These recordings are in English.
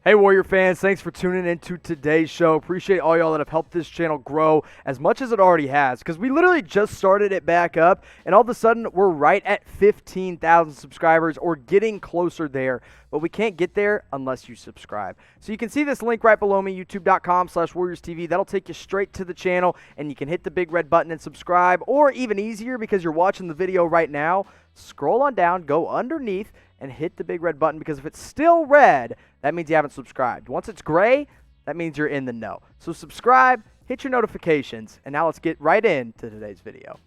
Hey Warrior fans, thanks for tuning into today's show. Appreciate all y'all that have helped this channel grow as much as it already has, because we literally just started it back up and all of a sudden we're right at 15,000 subscribers or getting closer there, but we can't get there unless you subscribe. So you can see this link right below me, youtube.com/WarriorsTV. That'll take you straight to the channel and you can hit the big red button and subscribe, or even easier because you're watching the video right now, scroll on down, go underneath and hit the big red button, because if it's still red, that means you haven't subscribed. Once it's gray, that means you're in the know. So subscribe, hit your notifications, and now let's get right into today's video.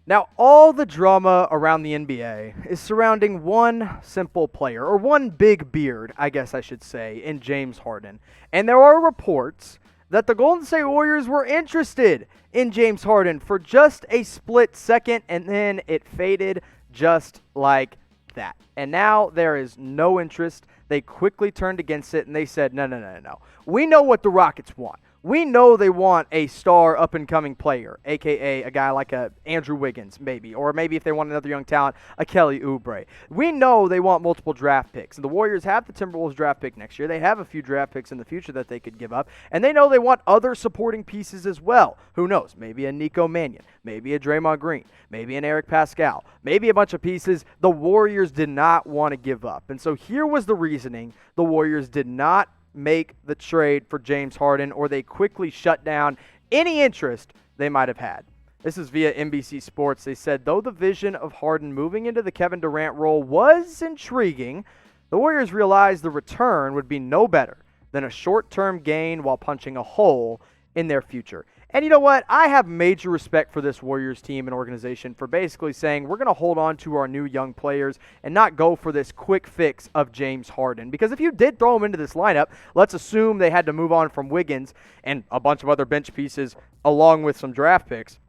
Now, all the drama around the NBA is surrounding one simple player, or one big beard, I guess I should say, in James Harden. And there are reports that the Golden State Warriors were interested in James Harden for just a split second, and then it faded just like that. And now there is no interest. They quickly turned against it, and they said, no. We know what the Rockets want. We know they want a star up-and-coming player, a.k.a. a guy like a Andrew Wiggins, maybe. Or maybe if they want another young talent, a Kelly Oubre. We know they want multiple draft picks. And the Warriors have the Timberwolves draft pick next year. They have a few draft picks in the future that they could give up. And they know they want other supporting pieces as well. Who knows? Maybe a Nico Mannion. Maybe a Draymond Green. Maybe an Eric Pascal. Maybe a bunch of pieces the Warriors did not want to give up. And so here was the reasoning the Warriors did not make the trade for James Harden, or they quickly shut down any interest they might have had. This is via NBC Sports. They said, though the vision of Harden moving into the Kevin Durant role was intriguing, the Warriors realized the return would be no better than a short-term gain while punching a hole in their future. And you know what? I have major respect for this Warriors team and organization for basically saying we're going to hold on to our new young players and not go for this quick fix of James Harden. Because if you did throw him into this lineup, let's assume they had to move on from Wiggins and a bunch of other bench pieces along with some draft picks.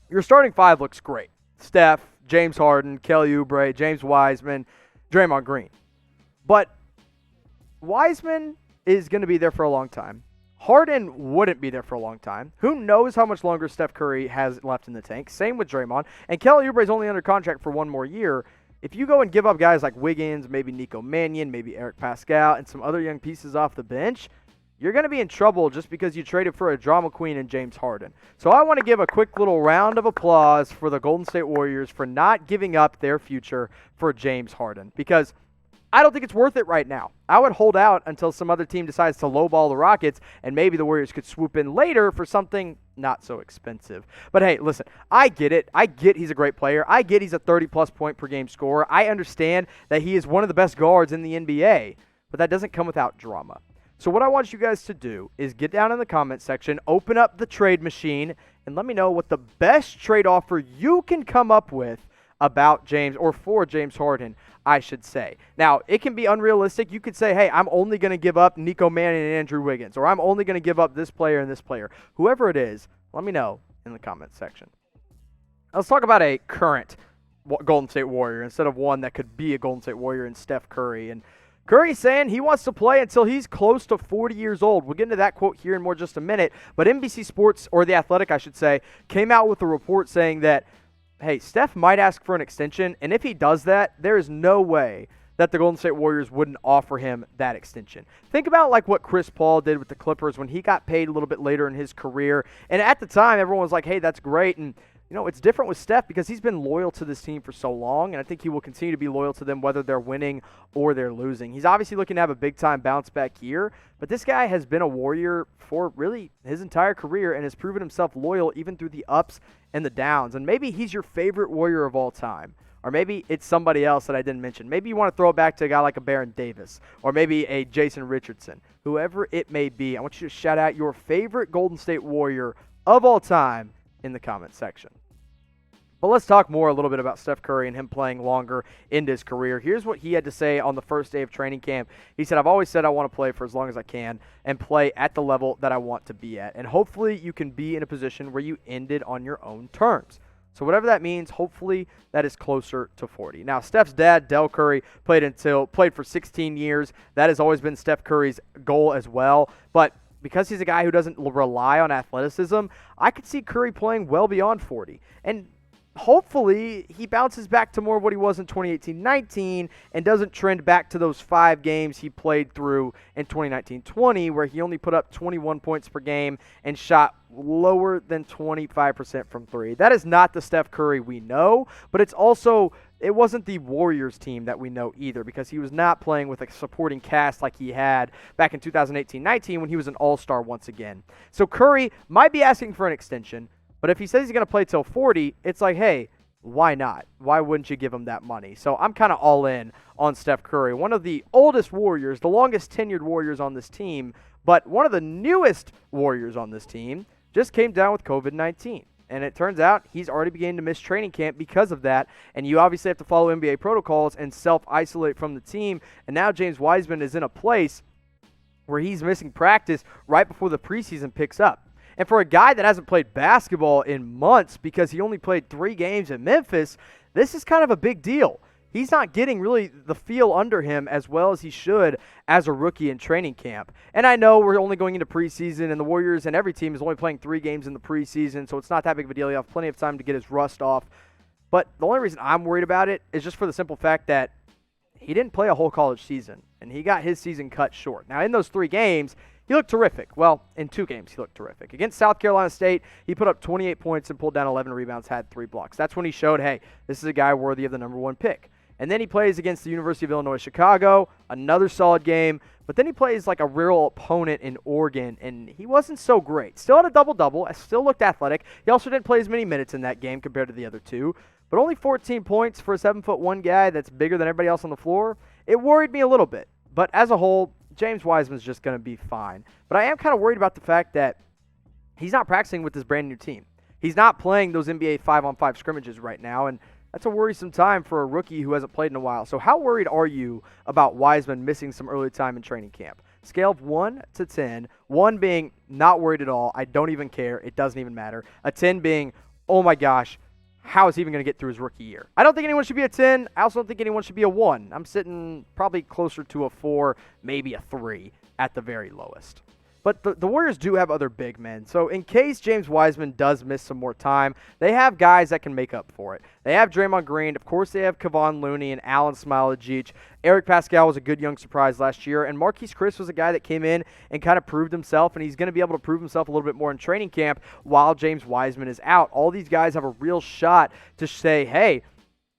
Your starting five looks great. Steph, James Harden, Kelly Oubre, James Wiseman, Draymond Green. But Wiseman is going to be there for a long time. Harden wouldn't be there for a long time. Who knows how much longer Steph Curry has left in the tank. Same with Draymond. And Kelly Oubre is only under contract for one more year. If you go and give up guys like Wiggins, maybe Nico Mannion, maybe Eric Pascal, and some other young pieces off the bench, you're going to be in trouble just because you traded for a drama queen in James Harden. So I want to give a quick little round of applause for the Golden State Warriors for not giving up their future for James Harden, because I don't think it's worth it right now. I would hold out until some other team decides to lowball the Rockets, and maybe the Warriors could swoop in later for something not so expensive. But hey, listen, I get it. I get he's a great player. I get he's a 30-plus point per game scorer. I understand that he is one of the best guards in the NBA, but that doesn't come without drama. So what I want you guys to do is get down in the comment section, open up the trade machine, and let me know what the best trade offer you can come up with about James, or for James Harden, I should say. Now, it can be unrealistic. You could say, hey, I'm only going to give up Nico Mannion and Andrew Wiggins, or I'm only going to give up this player and this player. Whoever it is, let me know in the comment section. Let's talk about a current Golden State Warrior instead of one that could be a Golden State Warrior in Steph Curry. And Curry's saying he wants to play until he's close to 40 years old. We'll get into that quote here in more just a minute. But NBC Sports, or The Athletic, I should say, came out with a report saying that, hey, Steph might ask for an extension, and if he does that, there is no way that the Golden State Warriors wouldn't offer him that extension. Think about like what Chris Paul did with the Clippers when he got paid a little bit later in his career. And at the time, everyone was like, hey, that's great. And, you know, it's different with Steph because he's been loyal to this team for so long, and I think he will continue to be loyal to them whether they're winning or they're losing. He's obviously looking to have a big-time bounce-back year, but this guy has been a Warrior for really his entire career and has proven himself loyal even through the ups and the downs. And maybe he's your favorite Warrior of all time. Or maybe it's somebody else that I didn't mention. Maybe you want to throw it back to a guy like a Baron Davis or maybe a Jason Richardson. Whoever it may be, I want you to shout out your favorite Golden State Warrior of all time in the comment section. But let's talk more a little bit about Steph Curry and him playing longer into his career. Here's what he had to say on the first day of training camp. He said, I've always said I want to play for as long as I can and play at the level that I want to be at. And hopefully you can be in a position where you ended on your own terms. So whatever that means, hopefully that is closer to 40. Now, Steph's dad, Del Curry, played for 16 years. That has always been Steph Curry's goal as well. But because he's a guy who doesn't rely on athleticism, I could see Curry playing well beyond 40. And hopefully he bounces back to more of what he was in 2018-19 and doesn't trend back to those 5 games he played through in 2019-20 where he only put up 21 points per game and shot lower than 25% from 3. That is not the Steph Curry we know, but it wasn't the Warriors team that we know either because he was not playing with a supporting cast like he had back in 2018-19 when he was an all-star once again. So Curry might be asking for an extension, but if he says he's going to play till 40, it's like, hey, why not? Why wouldn't you give him that money? So I'm kind of all in on Steph Curry, one of the oldest Warriors, the longest tenured Warriors on this team, but one of the newest Warriors on this team just came down with COVID-19. And it turns out he's already beginning to miss training camp because of that. And you obviously have to follow NBA protocols and self-isolate from the team. And now James Wiseman is in a place where he's missing practice right before the preseason picks up. And for a guy that hasn't played basketball in months because he only played 3 games in Memphis, this is kind of a big deal. He's not getting really the feel under him as well as he should as a rookie in training camp. And I know we're only going into preseason, and the Warriors and every team is only playing 3 games in the preseason, so it's not that big of a deal. You have plenty of time to get his rust off. But the only reason I'm worried about it is just for the simple fact that he didn't play a whole college season, and he got his season cut short. Now, in those 3 games, he looked terrific. Well, in 2 games, he looked terrific. Against South Carolina State, he put up 28 points and pulled down 11 rebounds, had 3 blocks. That's when he showed, hey, this is a guy worthy of the number 1 pick. And then he plays against the University of Illinois Chicago, another solid game. But then he plays like a real opponent in Oregon, and he wasn't so great. Still had a double-double, still looked athletic. He also didn't play as many minutes in that game compared to the other 2. But only 14 points for a 7'1" guy that's bigger than everybody else on the floor. It worried me a little bit. But as a whole, James Wiseman's just going to be fine. But I am kind of worried about the fact that he's not practicing with this brand new team. He's not playing those NBA 5-on-5 scrimmages right now, and that's a worrisome time for a rookie who hasn't played in a while. So how worried are you about Wiseman missing some early time in training camp? Scale of 1 to 10, 1 being not worried at all, I don't even care, it doesn't even matter. A 10 being, oh my gosh, how is he even going to get through his rookie year? I don't think anyone should be a 10. I also don't think anyone should be a 1. I'm sitting probably closer to a 4, maybe a 3 at the very lowest. But the Warriors do have other big men. So in case James Wiseman does miss some more time, they have guys that can make up for it. They have Draymond Green. Of course, they have Kevon Looney and Alan Smiley-Jeech. Eric Pascal was a good young surprise last year. And Marquise Chris was a guy that came in and kind of proved himself. And he's going to be able to prove himself a little bit more in training camp while James Wiseman is out. All these guys have a real shot to say, hey,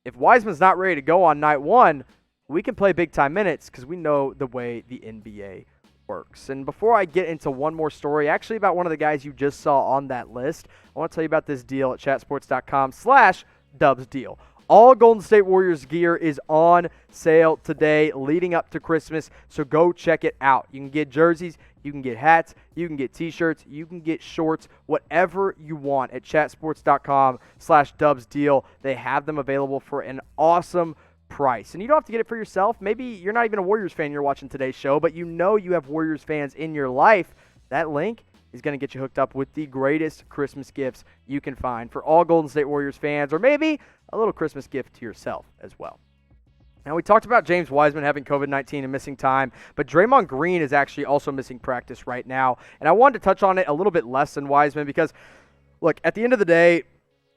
if Wiseman's not ready to go on night 1, we can play big-time minutes because we know the way the NBA works. And before I get into one more story, actually about one of the guys you just saw on that list, I want to tell you about this deal at chatsports.com/dubsdeal. All Golden State Warriors gear is on sale today leading up to Christmas, so go check it out. You can get jerseys, you can get hats, you can get t-shirts, you can get shorts, whatever you want at chatsports.com/dubsdeal. They have them available for an awesome price. And you don't have to get it for yourself. Maybe you're not even a Warriors fan, you're watching today's show, but you know you have Warriors fans in your life. That link is going to get you hooked up with the greatest Christmas gifts you can find for all Golden State Warriors fans, or maybe a little Christmas gift to yourself as well. Now, we talked about James Wiseman having COVID-19 and missing time, but Draymond Green is actually also missing practice right now. And I wanted to touch on it a little bit less than Wiseman because, look, at the end of the day,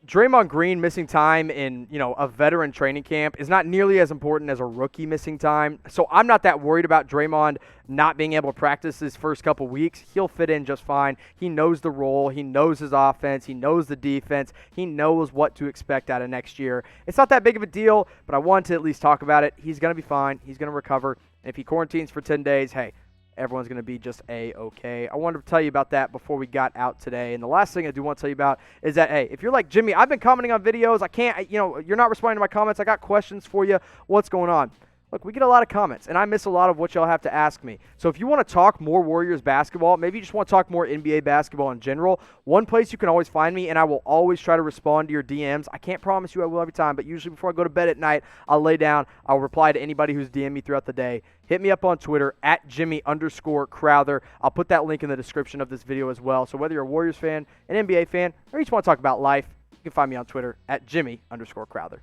Draymond Green missing time in, a veteran training camp is not nearly as important as a rookie missing time. So I'm not that worried about Draymond not being able to practice his first couple weeks. He'll fit in just fine. He knows the role. He knows his offense. He knows the defense. He knows what to expect out of next year. It's not that big of a deal, but I wanted to at least talk about it. He's going to be fine. He's going to recover. And if he quarantines for 10 days, hey, everyone's going to be just A-okay. I wanted to tell you about that before we got out today. And the last thing I do want to tell you about is that, hey, if you're like, Jimmy, I've been commenting on videos. I can't, you're not responding to my comments. I got questions for you. What's going on? Look, we get a lot of comments, and I miss a lot of what y'all have to ask me. So if you want to talk more Warriors basketball, maybe you just want to talk more NBA basketball in general, one place you can always find me, and I will always try to respond to your DMs. I can't promise you I will every time, but usually before I go to bed at night, I'll lay down. I'll reply to anybody who's DM'd me throughout the day. Hit me up on Twitter, at Jimmy_Crowther. I'll put that link in the description of this video as well. So whether you're a Warriors fan, an NBA fan, or you just want to talk about life, you can find me on Twitter, at Jimmy_Crowther.